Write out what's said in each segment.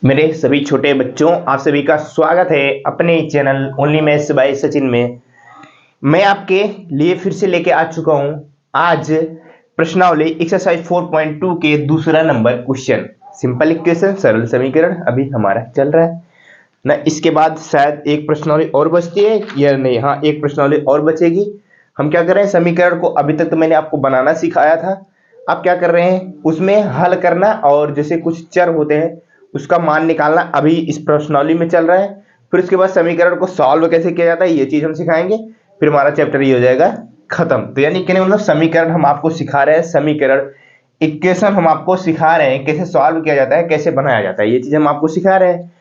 मेरे सभी छोटे बच्चों, आप सभी का स्वागत है अपने channel only maths by Sachin में। मैं आपके लिए फिर से लेके आ चुका हूं आज प्रश्नावली एक्सरसाइज 4.2 के दूसरा नंबर क्वेश्चन। सिंपल इक्वेशन, सरल समीकरण अभी हमारा चल रहा है ना। इसके बाद शायद एक प्रश्नावली और बचती है या नहीं? हाँ, एक प्रश्नावली और बचेगी। हम क्या कर रहे हैं, समीकरण को अभी तक तो मैंने आपको बनाना सिखाया था। आप क्या कर रहे हैं, उसमें हल करना और जैसे कुछ चर होते हैं उसका मान निकालना अभी इस प्रश्नावली में चल रहा है। फिर उसके बाद समीकरण को सॉल्व कैसे किया जाता है ये चीज हम सिखाएंगे। फिर हमारा चैप्टर ये हो जाएगा खत्म। तो यानी कि मतलब समीकरण हम आपको सिखा रहे हैं, समीकरण इक्वेशन हम आपको सिखा रहे हैं कैसे सॉल्व किया जाता है, कैसे बनाया जाता है, ये चीज हम आपको सिखा रहे हैं।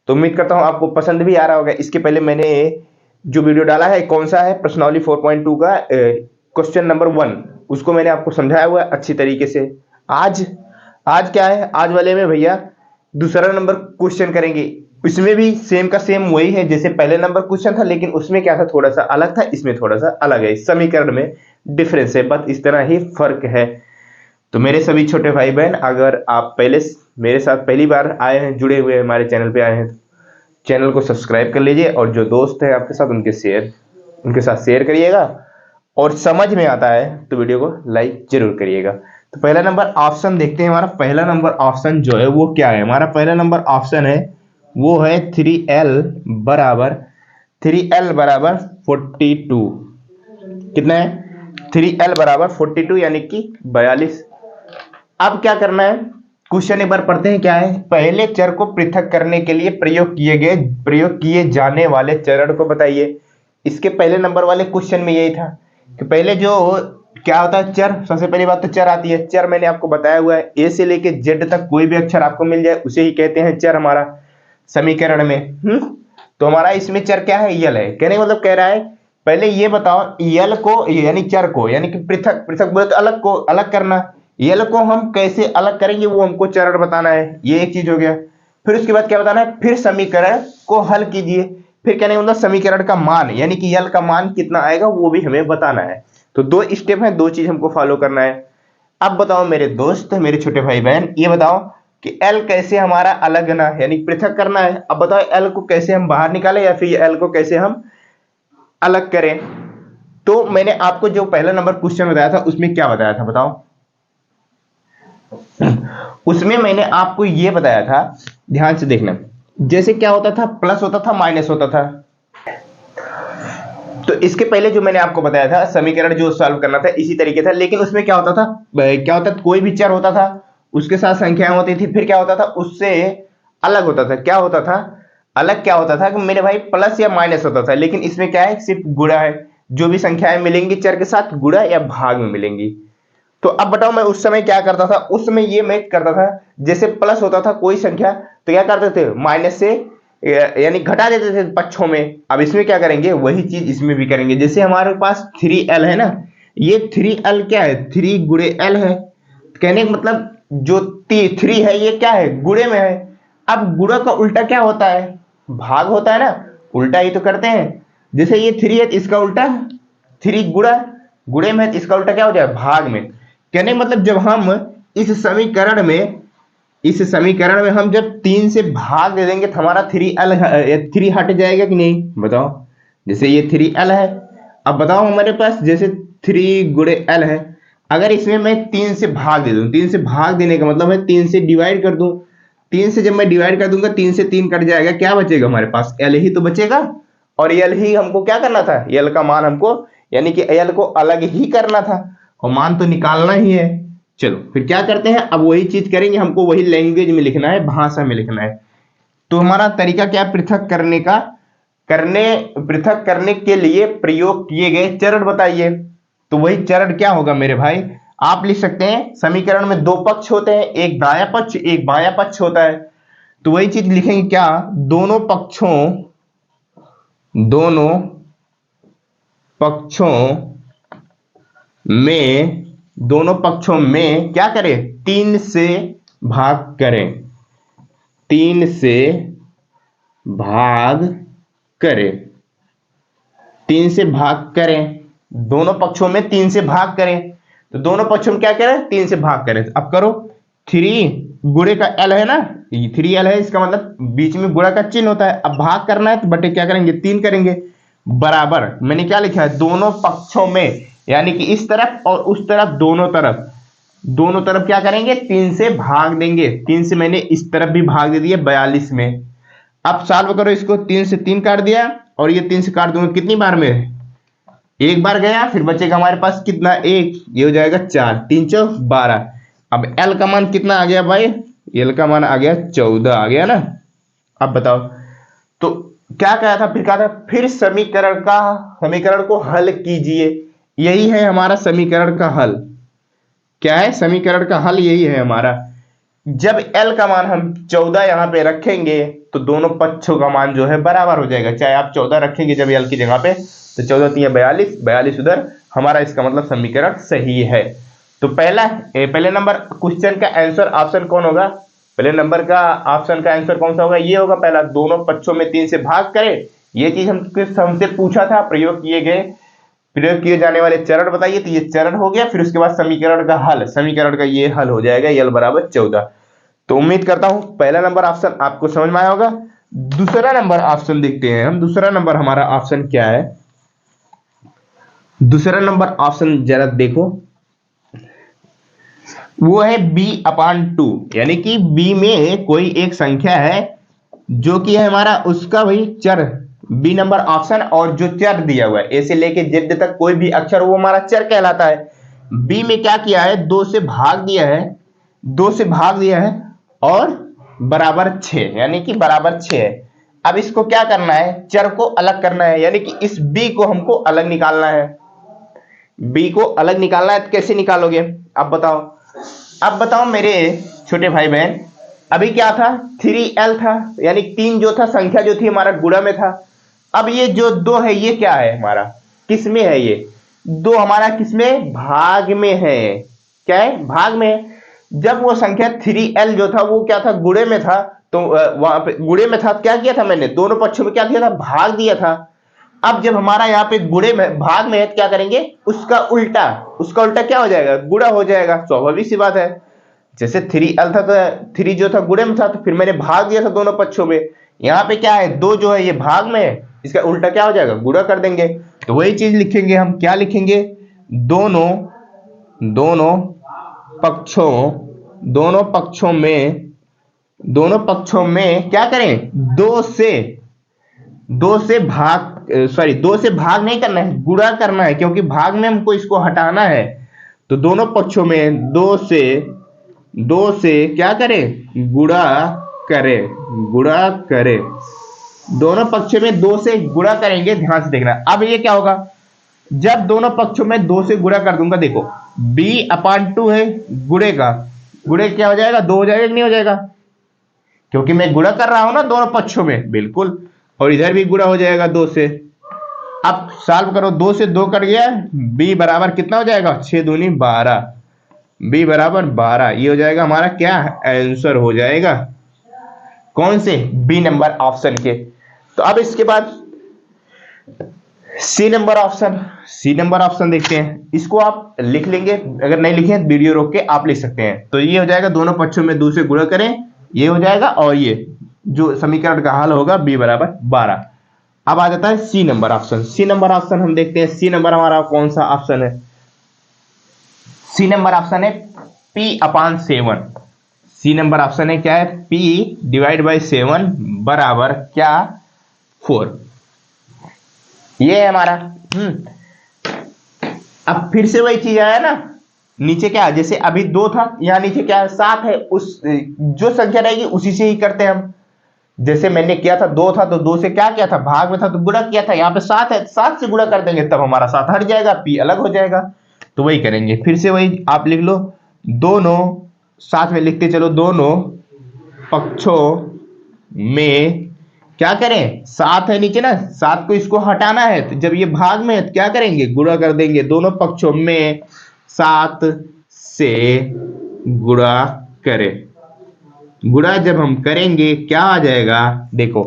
तो उम्मीद करता हूं आपको पसंद भी आ रहा होगा। इसके पहले मैंने जो वीडियो डाला है कौन सा है, प्रश्नावली 4.2 का क्वेश्चन नंबर 1, उसको मैंने आपको समझाया हुआ है अच्छी तरीके से। आज आज क्या है, आज वाले में भैया दूसरा नंबर क्वेश्चन करेंगे। इसमें भी सेम का सेम वही है जैसे पहले नंबर क्वेश्चन था, लेकिन उसमें क्या था, थोड़ा सा अलग था, इसमें थोड़ा सा अलग है। समीकरण में डिफरेंस है, बस इस तरह ही फर्क है। तो मेरे सभी छोटे भाई बहन, अगर आप पहले मेरे साथ पहली बार आए हैं, जुड़े हुए हमारे चैनल पे आए हैं, तो चैनल को सब्सक्राइब कर लीजिए और जो दोस्त हैं आपके साथ उनके साथ शेयर करिएगा। और समझ में आता है तो वीडियो को लाइक जरूर करिएगा। तो पहला नंबर ऑप्शन देखते हैं। हमारा पहला नंबर ऑप्शन जो है वो क्या है, हमारा पहला नंबर ऑप्शन है वो है 3L बराबर 42। कितना है? 3L बराबर 42 यानी कि 42। अब क्या करना है, क्वेश्चन एक बार पढ़ते हैं। क्या है, पहले चर को पृथक करने के लिए प्रयोग किए जाने वाले चरण को बताइए। इसके पहले नंबर वाले क्वेश्चन में यही था कि पहले जो क्या होता है चर, सबसे पहली बात तो चर आती है। चर मैंने आपको बताया हुआ है, ए से लेके जेड तक कोई भी अक्षर आपको मिल जाए उसे ही कहते हैं चर हमारा समीकरण में। तो हमारा इसमें चर क्या है, यल है। कहने का मतलब कह रहा है पहले ये बताओ यल को यानी चर को, यानी कि पृथक पृथक बोले तो अलग को अलग करना, यल को हम कैसे अलग करेंगे वो हमको चरण बताना है। ये एक चीज हो गया। फिर उसके बाद क्या बताना है, फिर समीकरण को हल कीजिए। फिर कहने का मतलब समीकरण का मान यानी कि यल का मान कितना आएगा वो भी हमें बताना है। तो दो स्टेप है, दो चीज हमको फॉलो करना है। अब बताओ मेरे दोस्त, मेरे छोटे भाई बहन, ये बताओ कि एल कैसे हमारा अलग ना यानी पृथक करना है। अब बताओ एल को कैसे हम बाहर निकालें या फिर एल को कैसे हम अलग करें। तो मैंने आपको जो पहला नंबर क्वेश्चन बताया था उसमें क्या बताया था बताओ। उसमें मैंने आपको यह बताया था, ध्यान से देखना, जैसे क्या होता था, प्लस होता था, माइनस होता था। तो इसके पहले जो मैंने आपको बताया था समीकरण जो सॉल्व करना था इसी तरीके था, लेकिन उसमें क्या होता था, कोई भी चर होता था उसके साथ संख्याएं होती थी। फिर क्या होता था, उससे अलग होता था। क्या होता था अलग, क्या होता था कि मेरे भाई प्लस या माइनस होता था। लेकिन इसमें क्या है, सिर्फ गुणा है। जो भी संख्याएं मिलेंगी चर के साथ गुणा या भाग में मिलेंगी। तो अब बताओ मैं उस समय क्या करता था, उस समय ये मैं करता था जैसे प्लस होता था कोई संख्या तो क्या करते थे, माइनस से यानी घटा देते थे पक्षों में। अब इसमें क्या करेंगे, वही चीज इसमें भी करेंगे। जैसे हमारे पास 3L है ना, ये 3L क्या है, 3 गुणे L है। कहने का मतलब जो 3 है ये क्या है, गुणे में है। अब गुणा का उल्टा क्या होता है, भाग होता है ना, उल्टा ही तो करते हैं। जैसे ये 3 है तो इसका उल्टा 3 गुणा, गुणे में है तो इसका उल्टा क्या हो जाए, भाग में। कहने का मतलब जब हम इस समीकरण में हम जब 3 से भाग दे देंगे तो हमारा 3 हट जाएगा कि नहीं बताओ। जैसे ये 3L है, अब बताओ हमारे पास जैसे 3 गुणे L है, अगर इसमें मैं 3 से भाग दे दूं, 3 से भाग देने का मतलब है 3 से डिवाइड कर दूं। 3 से जब मैं डिवाइड कर दूंगा 3 से 3 कट जाएगा, क्या बचेगा हमारे पास, L ही तो बचेगा। और L ही हमको क्या करना था, L का मान हमको यानी कि L को अलग ही करना था और मान तो निकालना ही है। चलो फिर क्या करते हैं, अब वही चीज करेंगे, हमको वही लैंग्वेज में लिखना है, भाषा में लिखना है। तो हमारा तरीका क्या, पृथक करने के लिए प्रयोग किए गए चरण बताइए। तो वही चरण क्या होगा मेरे भाई, आप लिख सकते हैं समीकरण में दो पक्ष होते हैं, एक दाया पक्ष एक बाया पक्ष होता है। तो वही चीज लिखेंगे क्या, दोनों पक्षों में क्या करें, 3 से भाग करें। 3 से भाग करें, 3 से भाग करें, दोनों पक्षों में 3 से भाग करें। तो दोनों पक्षों में क्या करें, 3 से भाग करें। अब करो 3 गुणे का एल है ना, 3l है, इसका मतलब बीच में गुणा का चिन्ह होता है। अब भाग करना है तो बटे क्या करेंगे, 3 करेंगे, बराबर मैंने क्या लिखा है, दोनों पक्षों में, यानी कि इस तरफ और उस तरफ, दोनों तरफ क्या करेंगे, 3 से भाग देंगे। 3 से मैंने इस तरफ भी भाग दे दिया 42 में। अब सॉल्व करो इसको, 3 से 3 काट दिया और ये 3 से काट दूंगा, कितनी बार में, एक बार गया, फिर बचेगा हमारे पास कितना, एक, ये हो जाएगा 4, 3 चौक 12। अब एल का मान कितना आ गया भाई, एल का मान आ गया 14 आ गया ना। अब बताओ, तो क्या कहा था, फिर कहा था फिर समीकरण को हल कीजिए। यही है हमारा समीकरण का हल। क्या है समीकरण का हल, यही है हमारा। जब एल का मान हम 14 यहां पे रखेंगे तो दोनों पक्षों का मान जो है बराबर हो जाएगा। चाहे आप 14 रखेंगे जब एल की जगह पे, तो 14 3 42, 42 उधर, हमारा इसका मतलब समीकरण सही है। तो पहले नंबर क्वेश्चन का आंसर ऑप्शन कौन होगा, पहले नंबर का ऑप्शन का आंसर कौन सा होगा, ये होगा पहला, दोनों पक्षों में 3 से भाग करें। ये चीज हमसे पूछा था, प्रयोग किए जाने वाले चरण बताइए, तो ये चरण हो गया। फिर उसके बाद समीकरण का हल, समीकरण का ये हल हो जाएगा, एल बराबर 14। तो उम्मीद करता हूं पहला नंबर ऑप्शन आपको समझ में आया होगा। दूसरा नंबर ऑप्शन देखते हैं हम। दूसरा नंबर हमारा ऑप्शन क्या है, दूसरा नंबर ऑप्शन जरा देखो, वो है b/2, यानी कि b में कोई एक संख्या है जो कि है हमारा उसका वही चर, बी नंबर ऑप्शन, और जो चर दिया हुआ है ए से लेके जेड तक कोई भी अक्षर वो हमारा चर कहलाता है। बी में क्या किया है, 2 से भाग दिया है, 2 से भाग दिया है और बराबर 6, यानी कि बराबर 6 है। अब इसको क्या करना है, चर को अलग करना है, यानी कि इस बी को हमको अलग निकालना है। बी को अलग निकालना है तो कैसे निकालोगे, अब बताओ मेरे छोटे भाई बहन, अभी क्या था, 3l था, यानी 3 जो था संख्या जो थी हमारा गुणा में था। अब ये जो 2 है ये क्या है हमारा, किस में है, ये 2 हमारा किस में, भाग में है। क्या है, भाग में है। जब वो संख्या 3l जो था वो क्या था, गुणे में था, तो वहां पे गुणे में था, क्या किया था मैंने, दोनों पक्षों में क्या किया था, भाग दिया था। अब जब हमारा यहाँ पे गुणे में भाग में है तो क्या करेंगे, उसका उल्टा क्या हो जाएगा, गुणा हो जाएगा। स्वाभाविक सी बात है, जैसे 3l था तो 3 जो था गुणे में था, तो फिर मैंने भाग दिया था दोनों पक्षों में। यहाँ पे क्या है, 2 जो है ये भाग में है, इसका उल्टा क्या हो जाएगा, गुणा कर देंगे। तो वही चीज लिखेंगे हम, क्या लिखेंगे, दोनों पक्षों में क्या करें, 2 से भाग नहीं करना है, गुणा करना है, क्योंकि भाग में हमको इसको हटाना है। तो दोनों पक्षों में 2 से क्या करें, गुणा करें। दोनों पक्षों में 2 से गुणा करेंगे, ध्यान से देखना। अब ये क्या होगा, जब दोनों पक्षों में 2 से गुणा कर दूंगा, देखो b/2 है, गुणे क्या हो जाएगा, 2 हो जाएगा कि नहीं हो जाएगा, क्योंकि मैं गुणा कर रहा हूं ना दोनों पक्षों में, बिल्कुल, और इधर भी गुणा हो जाएगा 2 से। अब सॉल्व करो, 2 से 2 कट गया, b बराबर कितना हो जाएगा, 6 दूनी 12, b बराबर 12, ये हो जाएगा हमारा क्या आंसर हो जाएगा, कौन से, बी नंबर ऑप्शन के। तो अब इसके बाद सी नंबर ऑप्शन देखते हैं। इसको आप लिख लेंगे, अगर नहीं लिखे वीडियो रोक के आप लिख सकते हैं। तो ये हो जाएगा, दोनों पक्षों में 2 से गुणा करें, ये हो जाएगा, और ये जो समीकरण का हल होगा b बराबर 12। अब आ जाता है सी नंबर ऑप्शन हम देखते हैं। सी नंबर हमारा कौन सा ऑप्शन है, सी नंबर ऑप्शन है p/7। सी नंबर ऑप्शन है क्या है, p/7 बराबर क्या, 4। ये है हमारा। अब फिर से वही चीज आया ना, नीचे क्या है, जैसे अभी 2 था, यहाँ नीचे क्या है, 7 है, उस जो संख्या रहेगी उसी से ही करते हैं हम। जैसे मैंने किया था 2 था, तो 2 से क्या किया था, भाग में था तो गुणा किया था। यहाँ पे 7 है, 7 से गुणा कर देंगे, तब हमारा 7 हट जाएगा, p अलग हो जाएगा। तो वही करेंगे, फिर से वही आप लिख लो, दोनों साथ में लिखते चलो, दोनों पक्षों में क्या करें, 7 है नीचे ना, 7 को इसको हटाना है, तो जब ये भाग में है तो क्या करेंगे, गुणा कर देंगे। दोनों पक्षों में 7 से गुणा जब हम करेंगे क्या आ जाएगा, देखो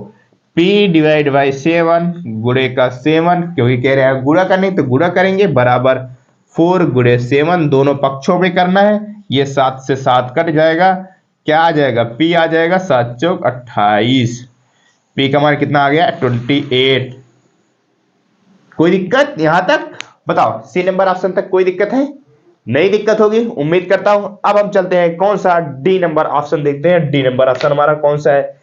p/7 गुणे का 7, क्योंकि कह रहे हैं गुणा करने, तो गुणा करेंगे, बराबर 4 गुणे 7, दोनों पक्षों में करना है। ये 7 से 7 कट जाएगा, क्या आ जाएगा, पी आ जाएगा 7 चौक 28। पी का मान कितना आ गया 28। कोई दिक्कत यहां तक? बताओ सी नंबर ऑप्शन तक कोई दिक्कत है? नहीं दिक्कत होगी उम्मीद करता हूं। अब हम चलते हैं कौन सा, डी नंबर ऑप्शन देखते हैं। डी नंबर ऑप्शन हमारा कौन सा है?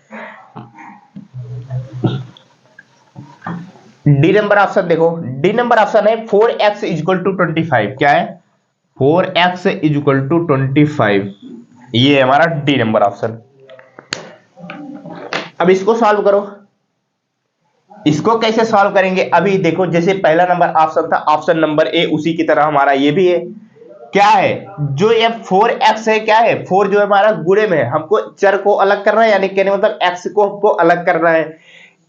डी नंबर ऑप्शन देखो, डी नंबर ऑप्शन है 4x इक्वल टू 25। क्या है? 4x equal to 25। ये है हमारा डी नंबर ऑप्शन। अब इसको सॉल्व करो। इसको कैसे सॉल्व करेंगे? अभी देखो, जैसे पहला नंबर ऑप्शन था ऑप्शन नंबर ए, उसी की तरह हमारा ये भी है। क्या है? जो ये 4x है, क्या है? 4 जो है हमारा गुणे में है, हमको चर को अलग करना है, यानी कहने मतलब x को हमको अलग करना है।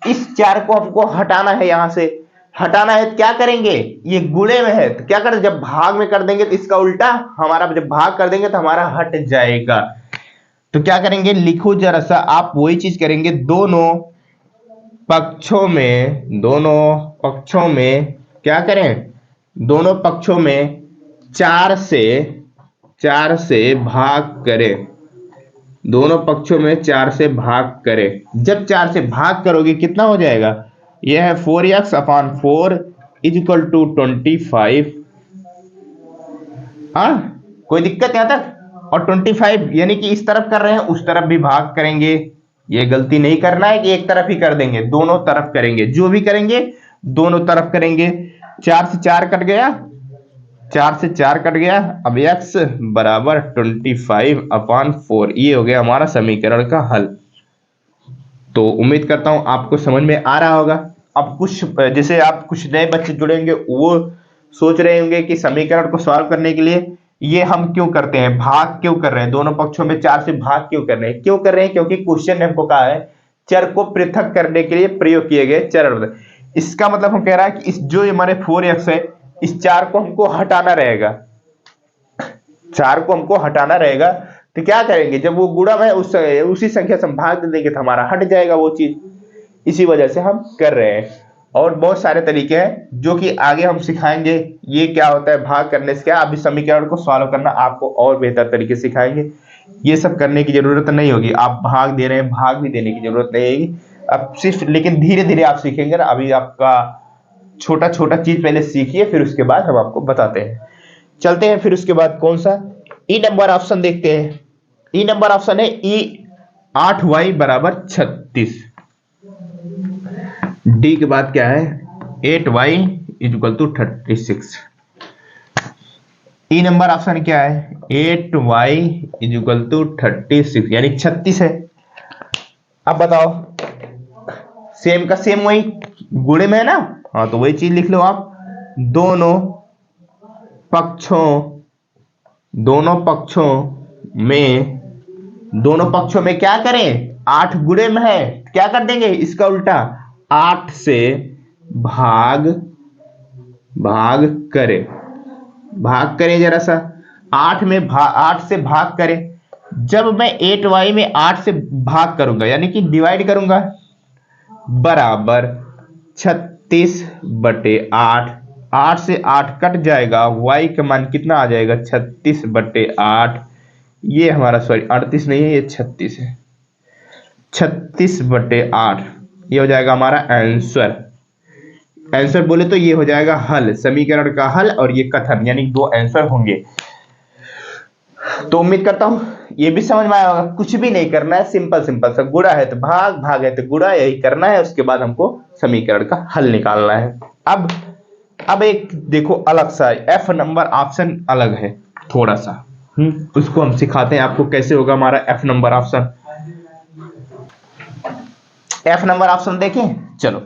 इस 4 को हमको हटाना है, यहां से हटाना है। क्या करेंगे? ये गुणे में है तो क्या करें, जब भाग में कर देंगे तो इसका उल्टा हमारा, जब भाग कर देंगे तो हमारा हट जाएगा। तो क्या करेंगे, लिखो जरा सा, आप वही चीज करेंगे। दोनों पक्षों में क्या करें, दोनों पक्षों में 4 से भाग करें। दोनों पक्षों में 4 से भाग करें। जब 4 से भाग करोगे कितना हो जाएगा? यह है 4x upon 4 is equal to 25। हाँ, कोई दिक्कत यहां तक? और 25 यानी कि इस तरफ कर रहे हैं, उस तरफ भी भाग करेंगे। ये गलती नहीं करना है कि एक तरफ ही कर देंगे, दोनों तरफ करेंगे। जो भी करेंगे दोनों तरफ करेंगे। 4 से 4 कट गया, 4 से 4 कट गया। अब x बराबर 25 अपॉन 4। ये हो गया हमारा समीकरण का हल। तो उम्मीद करता हूं आपको समझ में आ रहा होगा। अब कुछ जैसे आप कुछ नए बच्चे जुड़ेंगे, वो सोच रहे होंगे कि समीकरण को सॉल्व करने के लिए ये हम क्यों करते हैं, भाग क्यों कर रहे हैं, दोनों पक्षों में 4 से भाग क्यों कर रहे हैं? क्यों कर रहे हैं? क्योंकि क्वेश्चन ने हमको कहा है चर को पृथक करने के लिए प्रयोग किए गए चर। इसका मतलब हम कह रहा है कि इस जो हमारे 4x है, इस 4 को हमको हटाना रहेगा। 4 को हमको हटाना रहेगा तो क्या करेंगे, जब वो गुणा है उसी संख्या से हम भाग दे देंगे तो हमारा हट जाएगा वो चीज। इसी वजह से हम कर रहे हैं। और बहुत सारे तरीके हैं जो कि आगे हम सिखाएंगे। ये क्या होता है भाग करने से, क्या अभी समीकरण को सॉल्व करना आपको और बेहतर तरीके से सिखाएंगे। ये सब करने की जरूरत नहीं होगी, आप भाग दे रहे हैं, भाग भी देने की जरूरत नहीं होगी। अब सिर्फ लेकिन धीरे धीरे आप सीखेंगे ना। अभी आपका छोटा छोटा चीज पहले सीखिए, फिर उसके बाद हम आपको बताते हैं। चलते हैं फिर उसके बाद कौन सा, ई नंबर ऑप्शन देखते हैं। ई नंबर ऑप्शन है ई 8y बराबर 36। डी के बाद क्या है 8y equal to 36। E number option क्या है 8y इक्वल टू 36 यानी 36 है। अब बताओ, सेम का सेम वही गुणे में है ना। हाँ, तो वही चीज लिख लो आप। दोनों पक्षों में क्या करें, 8 गुणे में है, क्या कर देंगे इसका उल्टा, 8 से भाग करें जरा सा। 8 से भाग करें। जब मैं 8y में 8 से भाग करूंगा यानी कि डिवाइड करूंगा, बराबर 36/8। 8 से 8 कट जाएगा, y का मान कितना आ जाएगा 36/8। ये हमारा सॉरी 38 नहीं है, ये 36 है। 36/8 ये हो जाएगा हमारा आंसर बोले तो ये हो जाएगा हल, समीकरण का हल। और ये कथन यानी 2 आंसर होंगे। तो उम्मीद करता हूं ये भी समझ में आया होगा। कुछ भी नहीं करना है, सिंपल सा गुणा है तो भाग, भाग है तो गुणा, यही करना है। उसके बाद हमको समीकरण का हल निकालना है। अब एक देखो अलग सा एफ नंबर ऑप्शन अलग है थोड़ा सा, उसको हम सिखाते हैं आपको कैसे होगा हमारा F number option. F number option देखें, चलो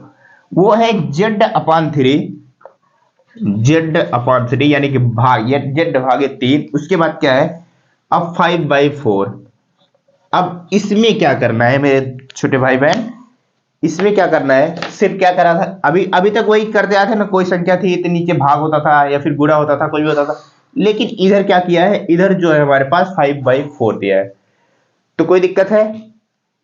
वो है Z/3 यानी कि भाग Z/3। उसके बाद क्या है, अब 5/4। अब इसमें क्या करना है मेरे छोटे भाई बहन, इसमें क्या करना है, सिर्फ क्या करा था अभी तक वही करते आए थे ना। कोई संख्या थी तो नीचे भाग होता था या फिर गुणा होता था, कोई भी होता था। लेकिन इधर क्या किया है, इधर जो है हमारे पास 5/4 दिया है। तो कोई दिक्कत है,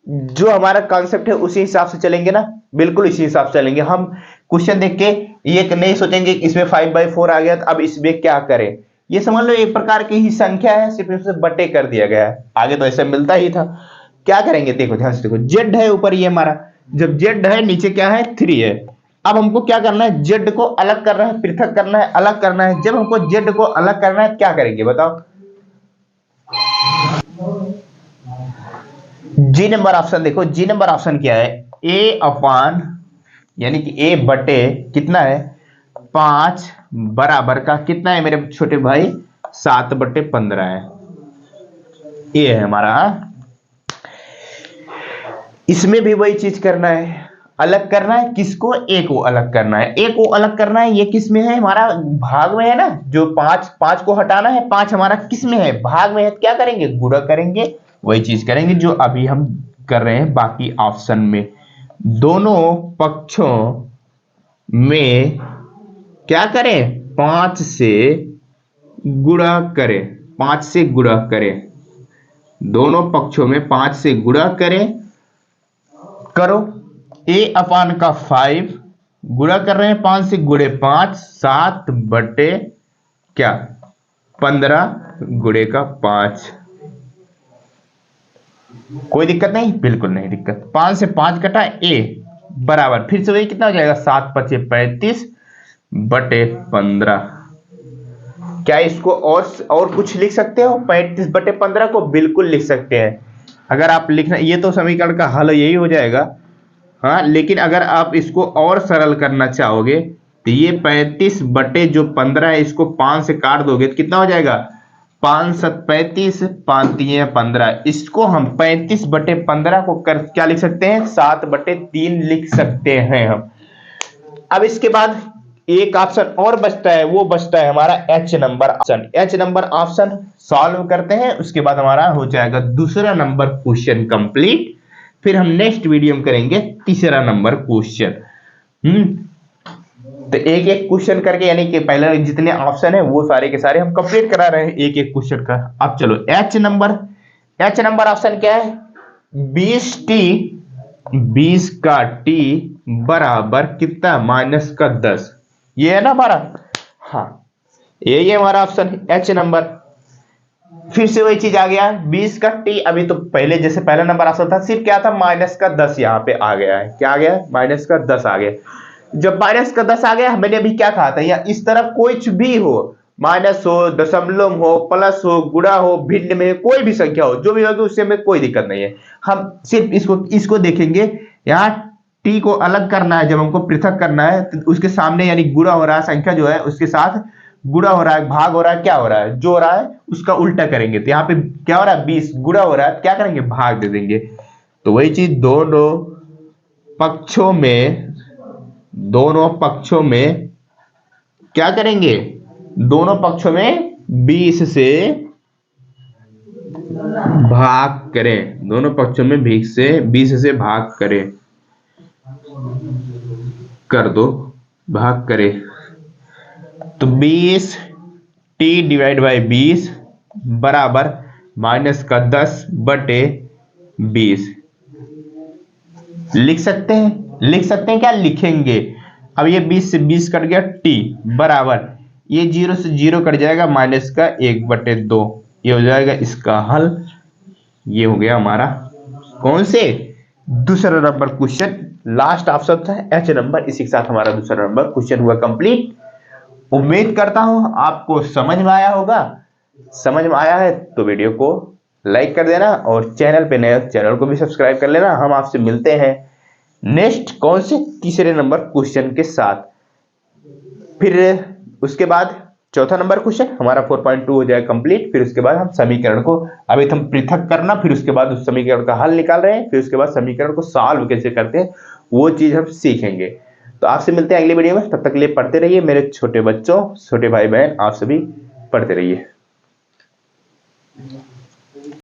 जो हमारा कॉन्सेप्ट है उसी हिसाब से चलेंगे ना, बिल्कुल इसी हिसाब से चलेंगे। हम क्वेश्चन देख के ये नहीं सोचेंगे इसमें 5/4 आ गया तो अब इसमें क्या करें। ये समझ लो एक प्रकार की ही संख्या है, सिर्फ उसे बटे कर दिया गया है, आगे तो ऐसा मिलता ही था। क्या करेंगे, देखो ध्यान से देखो, जेड है ऊपर ये हमारा, जब जेड है नीचे क्या है 3 है। अब हमको क्या करना है, जेड को अलग करना है, पृथक करना है, अलग करना है। जब हमको जेड को अलग करना है क्या करेंगे बताओ, जी नंबर ऑप्शन देखो, जी नंबर ऑप्शन क्या है, ए अपान यानी कि ए बटे कितना है 5 बराबर का कितना है मेरे छोटे भाई 7/15 है, ये है हमारा। इसमें भी वही चीज करना है, अलग करना है किसको, ए को अलग करना है, ए को अलग करना है। ये किस में है, हमारा भाग में है ना, जो 5 को हटाना है, 5 हमारा किस में है, भाग में है। क्या करेंगे, गुणा करेंगे, वही चीज करेंगे जो अभी हम कर रहे हैं बाकी ऑप्शन में। दोनों पक्षों में क्या करें, 5 से गुणा करें, 5 से गुणा करें, दोनों पक्षों में 5 से गुणा करें, करो ए अपान का 5 गुणा कर रहे हैं, 5 से गुणे 5 7 बटे क्या 15 गुणे का 5। कोई दिक्कत नहीं, बिल्कुल नहीं दिक्कत। 5 से 5 कटा ए बराबर, फिर से वही कितना हो जाएगा 7 5 35 बटे 15। क्या इसको और कुछ लिख सकते हो, 35 बटे 15 को बिल्कुल लिख सकते हैं। अगर आप लिखना, ये तो समीकरण का हल यही हो जाएगा, हाँ। लेकिन अगर आप इसको और सरल करना चाहोगे तो ये 35 बटे जो 15 है इसको 5 से काट दोगे तो कितना हो जाएगा 5 7 35 5 3 15। इसको हम 35 बटे 15 को कर क्या लिख सकते हैं 7 बटे 3 लिख सकते हैं हम। अब इसके बाद एक ऑप्शन और बचता है, वो बचता है हमारा H number option. H number option solve करते हैं, उसके बाद हमारा हो जाएगा दूसरा नंबर क्वेश्चन कंप्लीट। फिर हम नेक्स्ट वीडियो में करेंगे तीसरा नंबर क्वेश्चन। तो एक एक क्वेश्चन करके, यानी कि पहले जितने ऑप्शन है वो सारे के सारे हम कंप्लीट करा रहे हैं एक एक क्वेश्चन का। अब चलो एच नंबर ऑप्शन क्या है, 20t 20 का t बराबर कितना -10, ये है ना हमारा, हाँ ये हमारा ऑप्शन एच नंबर। फिर से वही चीज आ गया 20 का t, अभी तो पहले जैसे पहला नंबर ऑप्शन था सिर्फ क्या था -10 यहाँ पे आ गया है, क्या आ गया -10 आ गया। जब -10 आ गया, मैंने अभी क्या कहा था, या इस तरफ कुछ भी हो, माइनस हो, दशमलव हो, प्लस हो, गुणा हो, भिन्न में कोई भी संख्या हो, जो भी होगी उससे हमें कोई दिक्कत नहीं है। हम सिर्फ इसको देखेंगे, यहाँ t को अलग करना है, जब हमको पृथक करना है तो उसके सामने यानी गुणा हो रहा है, संख्या जो है उसके साथ गुणा हो रहा है, भाग हो रहा है, क्या हो रहा है, जो हो रहा है उसका उल्टा करेंगे। तो यहाँ पे क्या हो रहा है 20 गुणा हो रहा है, क्या करेंगे भाग दे देंगे। तो वही चीज दोनों पक्षों में क्या करेंगे, दोनों पक्षों में 20 से भाग करें, दोनों पक्षों में 20 से भाग करें, कर दो भाग करें। तो 20t डिवाइड बाई 20 बराबर -10 बटे 20 लिख सकते हैं क्या लिखेंगे। अब ये 20 से 20 कट गया, t बराबर ये 0 से 0 कट जाएगा, -1/2, ये हो जाएगा इसका हल। ये हो गया हमारा कौन से दूसरा नंबर क्वेश्चन, लास्ट ऑप्शन था एच नंबर। इसी के साथ हमारा दूसरा नंबर क्वेश्चन हुआ कंप्लीट। उम्मीद करता हूं आपको समझ में आया होगा। समझ में आया है तो वीडियो को लाइक कर देना और चैनल पे नए चैनल को भी सब्सक्राइब कर लेना। हम आपसे मिलते हैं नेक्स्ट कौन से तीसरे नंबर क्वेश्चन के साथ। फिर उसके बाद चौथा नंबर क्वेश्चन हमारा 4.2 हो जाएगा कंप्लीट। फिर उसके बाद हम समीकरण को अभी हम पृथक करना, फिर उसके बाद उस समीकरण का हल निकाल रहे हैं, फिर उसके बाद समीकरण को सॉल्व कैसे करते हैं वो चीज हम सीखेंगे। तो आपसे मिलते हैं अगली वीडियो में, तब तक के लिए पढ़ते रहिए मेरे छोटे बच्चों, छोटे भाई बहन, आप सभी पढ़ते रहिए।